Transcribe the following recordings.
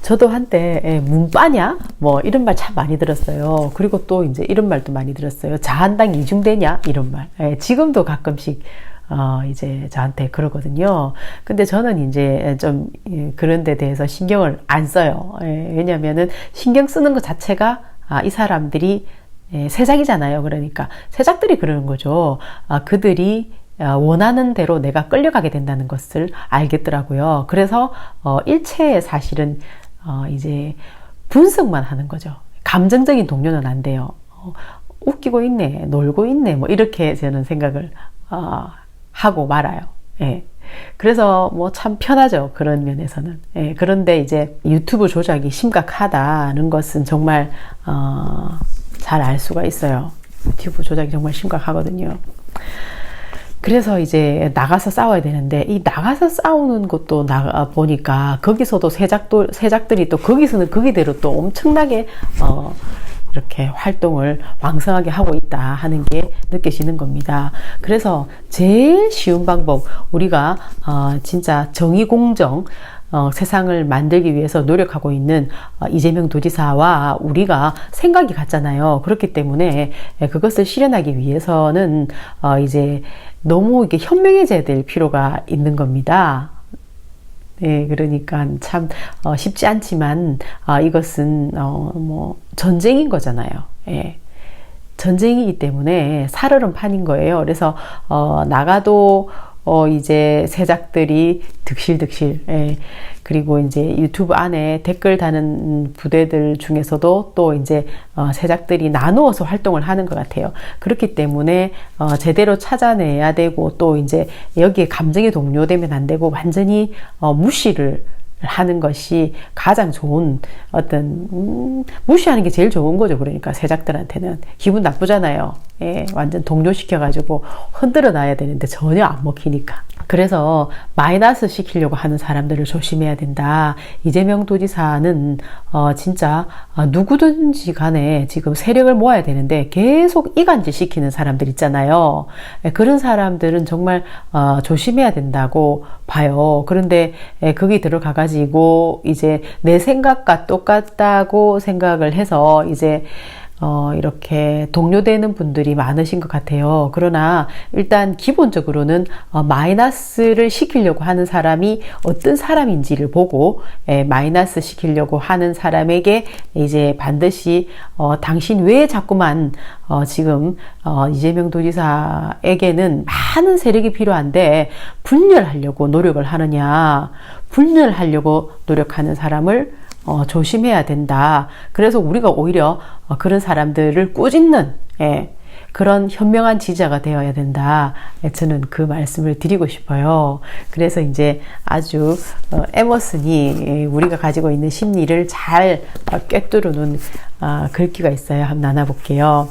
저도 한때 문빠냐? 뭐 이런 말 참 많이 들었어요. 그리고 또 이제 이런 말도 많이 들었어요. 자한당 이중대냐? 이런 말. 지금도 가끔씩 이제 저한테 그러거든요. 근데 저는 이제 좀 그런 데 대해서 신경을 안 써요. 왜냐면은 신경 쓰는 것 자체가 이 사람들이 세작이잖아요. 그러니까 세작들이 그러는 거죠. 그들이 원하는 대로 내가 끌려가게 된다는 것을 알겠더라고요. 그래서 일체의 사실은 이제 분석만 하는 거죠. 감정적인 동료는 안 돼요. 웃기고 있네, 놀고 있네, 뭐 이렇게 저는 생각을 하고 말아요. 예. 그래서 뭐 참 편하죠. 그런 면에서는. 예. 그런데 이제 유튜브 조작이 심각하다는 것은 정말 잘 알 수가 있어요. 유튜브 조작이 정말 심각하거든요. 그래서 이제 나가서 싸워야 되는데, 이 나가서 싸우는 것도 보니까 거기서도 세작들이 또 거기서는 거기대로 또 엄청나게 이렇게 활동을 왕성하게 하고 있다 하는 게 느껴지는 겁니다. 그래서 제일 쉬운 방법, 우리가 진짜 정의 공정 세상을 만들기 위해서 노력하고 있는 이재명 도지사와 우리가 생각이 같잖아요. 그렇기 때문에 그것을 실현하기 위해서는 이제 너무 이게 현명해져야 될 필요가 있는 겁니다. 네, 그러니까 참 쉽지 않지만 이것은 뭐 전쟁인 거잖아요. 예. 전쟁이기 때문에 살얼음판인 거예요. 그래서 나가도 이제 세작들이 득실득실, 예. 그리고 이제 유튜브 안에 댓글 다는 부대들 중에서도 또 이제 세작들이 나누어서 활동을 하는 것 같아요. 그렇기 때문에 제대로 찾아내야 되고, 또 이제 여기에 감정이 동요되면 안 되고 완전히 무시를 하는 것이 가장 좋은 무시하는 게 제일 좋은 거죠. 그러니까 세작들한테는 기분 나쁘잖아요. 예, 완전 동요시켜가지고 흔들어 놔야 되는데 전혀 안 먹히니까. 그래서 마이너스 시키려고 하는 사람들을 조심해야 된다. 이재명 도지사는 진짜 누구든지 간에 지금 세력을 모아야 되는데 계속 이간질 시키는 사람들 있잖아요. 그런 사람들은 정말 조심해야 된다고 봐요. 그런데 거기 들어가가지고 이제 내 생각과 똑같다고 생각을 해서 이제 이렇게 동료되는 분들이 많으신 것 같아요. 그러나 일단 기본적으로는 마이너스를 시키려고 하는 사람이 어떤 사람인지를 보고 마이너스 시키려고 하는 사람에게 이제 반드시 당신 왜 자꾸만 지금 이재명 도지사에게는 많은 세력이 필요한데 분열하려고 노력을 하느냐, 분열하려고 노력하는 사람을 조심해야 된다. 그래서 우리가 오히려 그런 사람들을 꾸짖는 그런 현명한 지지자가 되어야 된다. 저는 그 말씀을 드리고 싶어요. 그래서 이제 아주 에머슨이 우리가 가지고 있는 심리를 잘 꿰뚫어놓은 글귀가 있어요. 한번 나눠볼게요.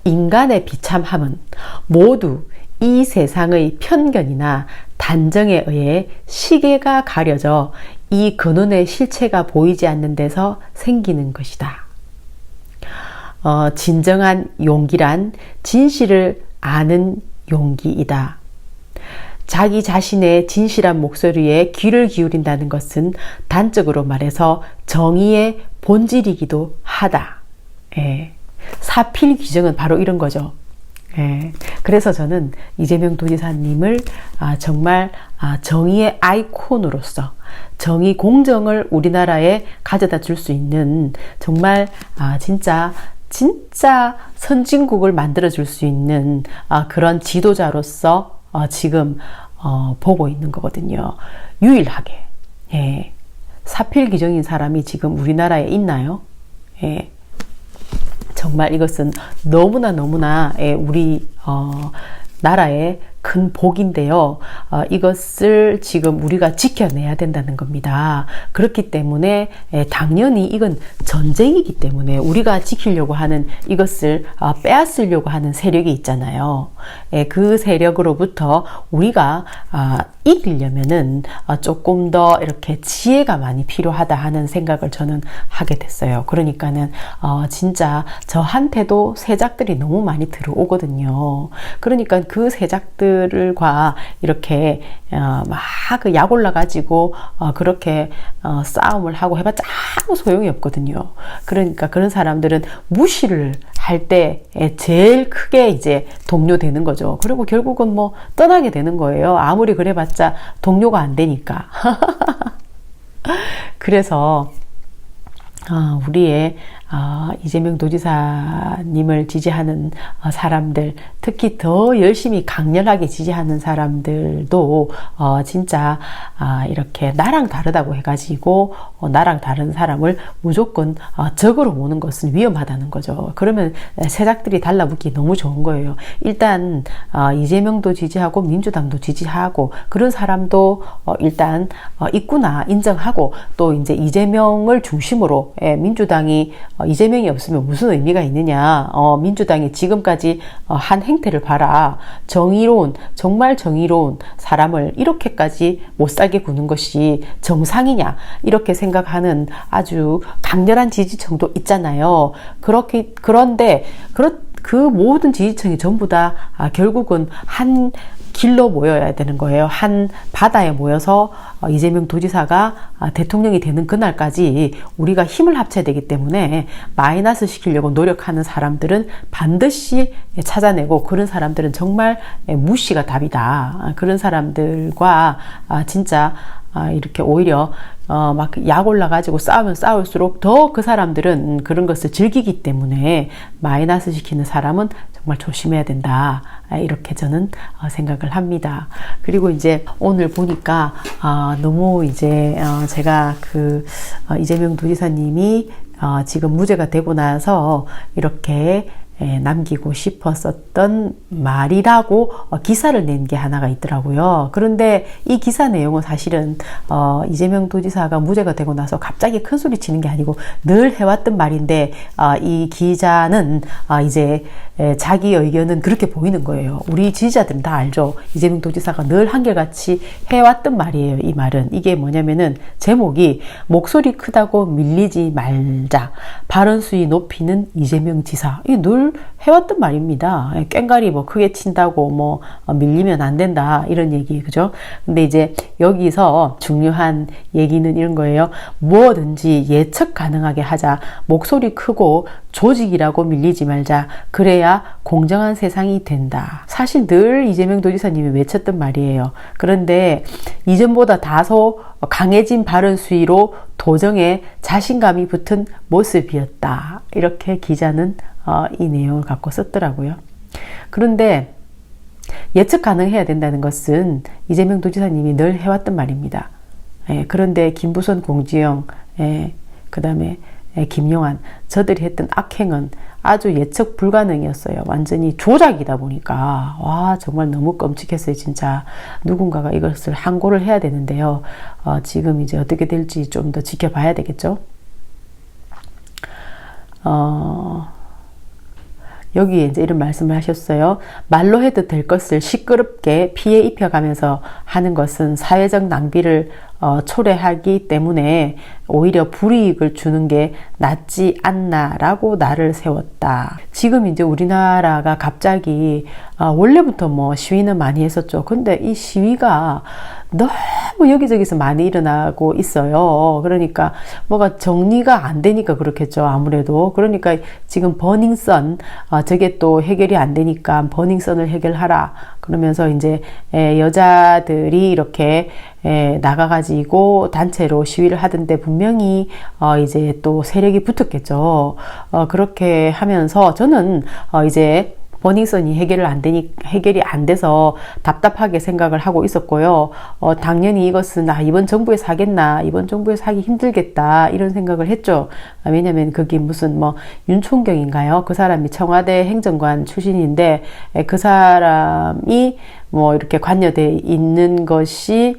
인간의 비참함은 모두 이 세상의 편견이나 단정에 의해 시계가 가려져 이 근원의 실체가 보이지 않는 데서 생기는 것이다. 진정한 용기란 진실을 아는 용기이다. 자기 자신의 진실한 목소리에 귀를 기울인다는 것은 단적으로 말해서 정의의 본질이기도 하다. 사필 규정은 바로 이런 거죠. 그래서 저는 이재명 도지사님을 정말 정의의 아이콘으로서 정의 공정을 우리나라에 가져다 줄 수 있는 정말 진짜 선진국을 만들어 줄 수 있는 그런 지도자로서 지금 보고 있는 거거든요. 유일하게 사필 규정인 사람이 지금 우리나라에 있나요? 정말 이것은 너무나 우리 나라의 큰 복인데요. 이것을 지금 우리가 지켜내야 된다는 겁니다. 그렇기 때문에 당연히 이건 전쟁이기 때문에 우리가 지키려고 하는 이것을 빼앗으려고 하는 세력이 있잖아요. 그 세력으로부터 우리가 이기려면은 조금 더 이렇게 지혜가 많이 필요하다 하는 생각을 저는 하게 됐어요. 그러니까는 진짜 저한테도 세작들이 너무 많이 들어오거든요. 그러니까 그 세작들 사람들과 이렇게 막 그 약 올라가지고 그렇게 싸움을 하고 해봤자 아무 소용이 없거든요. 그러니까 그런 사람들은 무시를 할 때 제일 크게 이제 동료되는 거죠. 그리고 결국은 뭐 떠나게 되는 거예요. 아무리 그래봤자 동료가 안 되니까. 그래서 우리의 이재명 도지사님을 지지하는 사람들, 특히 더 열심히 강렬하게 지지하는 사람들도 진짜 이렇게 나랑 다르다고 해가지고 나랑 다른 사람을 무조건 적으로 모는 것은 위험하다는 거죠. 그러면 새싹들이 달라붙기 너무 좋은 거예요. 일단 이재명도 지지하고 민주당도 지지하고 그런 사람도 일단 있구나 인정하고, 또 이제 이재명을 중심으로 민주당이 이재명이 없으면 무슨 의미가 있느냐, 민주당이 지금까지 한 행태를 봐라, 정의로운, 정말 정의로운 사람을 이렇게까지 못살게 구는 것이 정상이냐, 이렇게 생각하는 아주 강렬한 지지층도 있잖아요. 그런데 그 모든 지지층이 전부 다 결국은 한 길로 모여야 되는 거예요. 한 바다에 모여서 이재명 도지사가 대통령이 되는 그날까지 우리가 힘을 합쳐야 되기 때문에 마이너스 시키려고 노력하는 사람들은 반드시 찾아내고, 그런 사람들은 정말 무시가 답이다. 그런 사람들과 진짜 이렇게 오히려 막 약 올라가지고 싸우면 싸울수록 더 그 사람들은 그런 것을 즐기기 때문에 마이너스 시키는 사람은 정말 조심해야 된다. 이렇게 저는 생각을 합니다. 그리고 이제 오늘 보니까 너무 이제 제가 이재명 도지사님이 지금 무죄가 되고 나서 이렇게 남기고 싶었었던 말이라고 기사를 낸 게 하나가 있더라고요. 그런데 이 기사 내용은 사실은 이재명 도지사가 무죄가 되고 나서 갑자기 큰 소리 치는 게 아니고 늘 해왔던 말인데, 이 기자는 이제 자기 의견은 그렇게 보이는 거예요. 우리 지지자들은 다 알죠. 이재명 도지사가 늘 한결같이 해왔던 말이에요. 이 말은 이게 뭐냐면은 제목이 목소리 크다고 밀리지 말자, 발언 수위 높이는 이재명 지사. 이게 늘 해왔던 말입니다. 꽹가리 뭐 크게 친다고 뭐 밀리면 안 된다, 이런 얘기, 그죠? 근데 이제 여기서 중요한 얘기는 이런 거예요. 뭐든지 예측 가능하게 하자. 목소리 크고 조직이라고 밀리지 말자. 그래야 공정한 세상이 된다. 사실 늘 이재명 도지사님이 외쳤던 말이에요. 그런데 이전보다 다소 강해진 발언 수위로 도정에 자신감이 붙은 모습이었다. 이렇게 기자는 이 내용을 갖고 썼더라고요. 그런데 예측 가능해야 된다는 것은 이재명 도지사님이 늘 해왔던 말입니다. 그런데 김부선, 공지영, 그 다음에 김용한, 저들이 했던 악행은 아주 예측 불가능이었어요. 완전히 조작이다 보니까 와, 정말 너무 끔찍했어요. 진짜 누군가가 이것을 항고를 해야 되는데요. 지금 이제 어떻게 될지 좀 더 지켜봐야 되겠죠. 여기에 이제 이런 말씀을 하셨어요. 말로 해도 될 것을 시끄럽게 피해 입혀가면서 하는 것은 사회적 낭비를 초래하기 때문에 오히려 불이익을 주는 게 낫지 않나라고 나를 세웠다. 지금 이제 우리나라가 갑자기 원래부터 뭐 시위는 많이 했었죠. 근데 이 시위가 너무 여기저기서 많이 일어나고 있어요. 그러니까 뭐가 정리가 안 되니까 그렇겠죠. 아무래도. 그러니까 지금 버닝썬, 저게 또 해결이 안 되니까 버닝썬을 해결하라. 그러면서 이제 여자들이 이렇게 나가가지고 단체로 시위를 하던데 분명히 이제 또 세력이 붙었겠죠. 그렇게 하면서 저는 이제 버닝썬이 해결이 안 돼서 답답하게 생각을 하고 있었고요. 당연히 이것은 이번 정부에서 하겠나, 이번 정부에서 하기 힘들겠다, 이런 생각을 했죠. 왜냐면 그게 무슨 뭐 윤총경인가요? 그 사람이 청와대 행정관 출신인데 그 사람이 뭐 이렇게 관여돼 있는 것이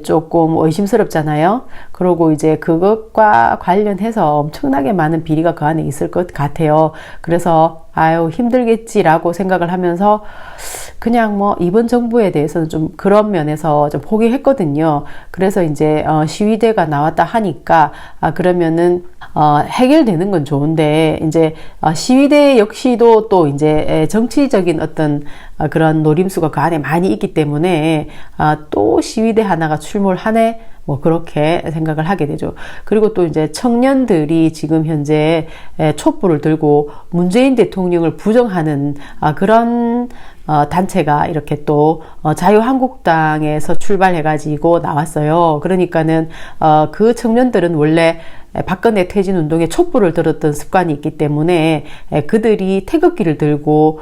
조금 의심스럽잖아요. 그리고 이제 그것과 관련해서 엄청나게 많은 비리가 그 안에 있을 것 같아요. 그래서 아유 힘들겠지라고 생각을 하면서 그냥 뭐 이번 정부에 대해서는 좀 그런 면에서 좀 포기했거든요. 그래서 이제 시위대가 나왔다 하니까 그러면은 해결되는 건 좋은데 이제 시위대 역시도 또 이제 정치적인 어떤 그런 노림수가 그 안에 많이 있기 때문에 또 시위대 하나가 출몰하네, 뭐 그렇게 생각을 하게 되죠. 그리고 또 이제 청년들이 지금 현재 촛불을 들고 문재인 대통령을 부정하는 그런 단체가 이렇게 또 자유한국당에서 출발해가지고 나왔어요. 그러니까는 그 청년들은 원래 박근혜 퇴진 운동에 촛불을 들었던 습관이 있기 때문에 그들이 태극기를 들고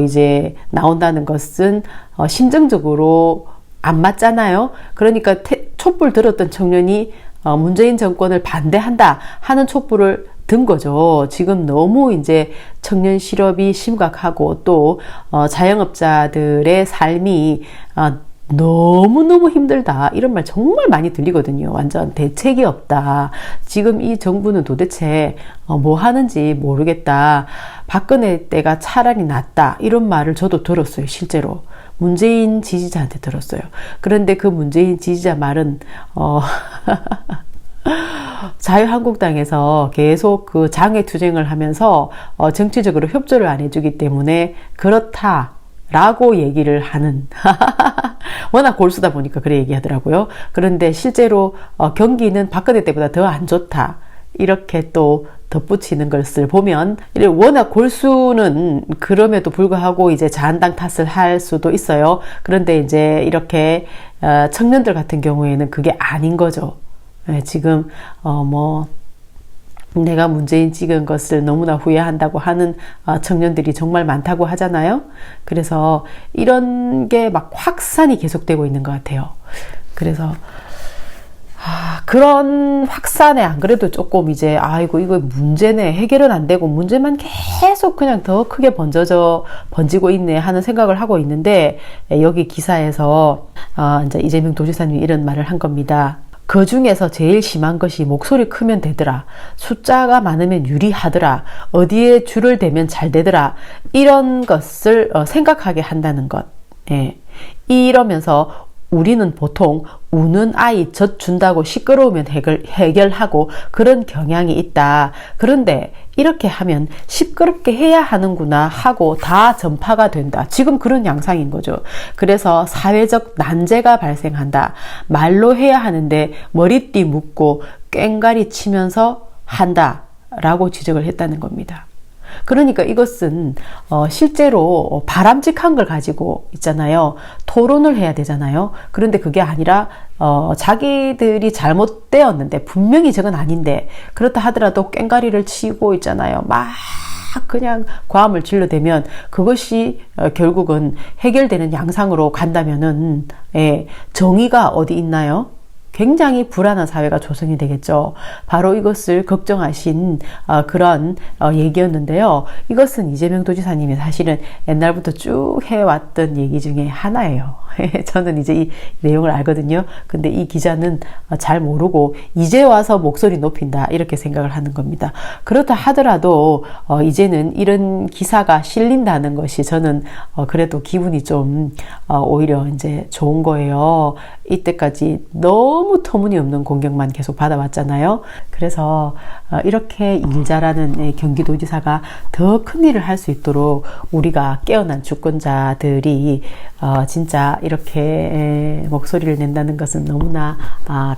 이제 나온다는 것은 심정적으로 안 맞잖아요. 그러니까 촛불 들었던 청년이 문재인 정권을 반대한다 하는 촛불을 든 거죠. 지금 너무 이제 청년 실업이 심각하고 또 자영업자들의 삶이 너무너무 힘들다, 이런 말 정말 많이 들리거든요. 완전 대책이 없다. 지금 이 정부는 도대체 뭐 하는지 모르겠다. 박근혜 때가 차라리 낫다, 이런 말을 저도 들었어요. 실제로 문재인 지지자한테 들었어요. 그런데 그 문재인 지지자 말은 자유한국당에서 계속 그 장외투쟁을 하면서 정치적으로 협조를 안 해주기 때문에 그렇다라고 얘기를 하는 워낙 골수다 보니까 그래 얘기하더라고요. 그런데 실제로 경기는 박근혜 때보다 더 안 좋다, 이렇게 또 덧붙이는 것을 보면, 워낙 골수는 그럼에도 불구하고 이제 자한당 탓을 할 수도 있어요. 그런데 이제 이렇게 청년들 같은 경우에는 그게 아닌 거죠. 지금 뭐 내가 문재인 찍은 것을 너무나 후회한다고 하는 청년들이 정말 많다고 하잖아요. 그래서 이런 게 막 확산이 계속되고 있는 것 같아요. 그래서 그런 확산에 안 그래도 조금 이제 아이고 이거 문제네, 해결은 안 되고 문제만 계속 그냥 더 크게 번지고 있네 하는 생각을 하고 있는데, 여기 기사에서 이제 이재명 도지사님이 이런 말을 한 겁니다. 그 중에서 제일 심한 것이 목소리 크면 되더라, 숫자가 많으면 유리하더라, 어디에 줄을 대면 잘 되더라, 이런 것을 생각하게 한다는 것. 예. 이러면서 우리는 보통 우는 아이 젖 준다고 시끄러우면 해결하고 그런 경향이 있다. 그런데 이렇게 하면 시끄럽게 해야 하는구나 하고 다 전파가 된다. 지금 그런 양상인 거죠. 그래서 사회적 난제가 발생한다. 말로 해야 하는데 머리띠 묶고 꽹가리 치면서 한다 라고 지적을 했다는 겁니다. 그러니까 이것은 실제로 바람직한 걸 가지고 있잖아요. 토론을 해야 되잖아요. 그런데 그게 아니라 자기들이 잘못되었는데, 분명히 저건 아닌데 그렇다 하더라도 꽹가리를 치고 있잖아요. 막 그냥 과음을 질러대면 그것이 결국은 해결되는 양상으로 간다면은 정의가 어디 있나요? 굉장히 불안한 사회가 조성이 되겠죠. 바로 이것을 걱정하신 그런 얘기였는데요. 이것은 이재명 도지사님이 사실은 옛날부터 쭉 해왔던 얘기 중에 하나예요. 저는 이제 이 내용을 알거든요. 근데 이 기자는 잘 모르고 이제 와서 목소리 높인다, 이렇게 생각을 하는 겁니다. 그렇다 하더라도 이제는 이런 기사가 실린다는 것이 저는 그래도 기분이 좀 오히려 이제 좋은 거예요. 이때까지 너무 터무니없는 공격만 계속 받아왔잖아요. 그래서 이렇게 일 잘하는 경기도지사가 더 큰 일을 할 수 있도록 우리가 깨어난 주권자들이 진짜 이렇게 목소리를 낸다는 것은 너무나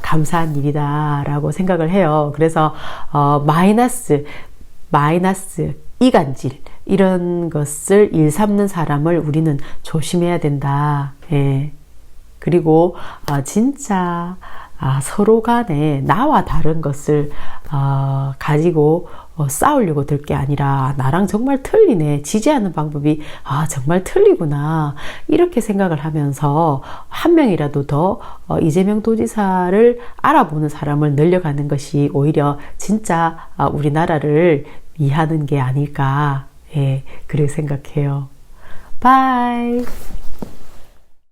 감사한 일이다 라고 생각을 해요. 그래서 마이너스, 이간질, 이런 것을 일삼는 사람을 우리는 조심해야 된다. 예. 그리고 진짜 서로 간에 나와 다른 것을 가지고 싸우려고 들 게 아니라, 나랑 정말 틀리네, 지지하는 방법이 정말 틀리구나, 이렇게 생각을 하면서 한 명이라도 더 이재명 도지사를 알아보는 사람을 늘려가는 것이 오히려 진짜 우리나라를 위하는 게 아닐까, 그렇게 생각해요. 바이.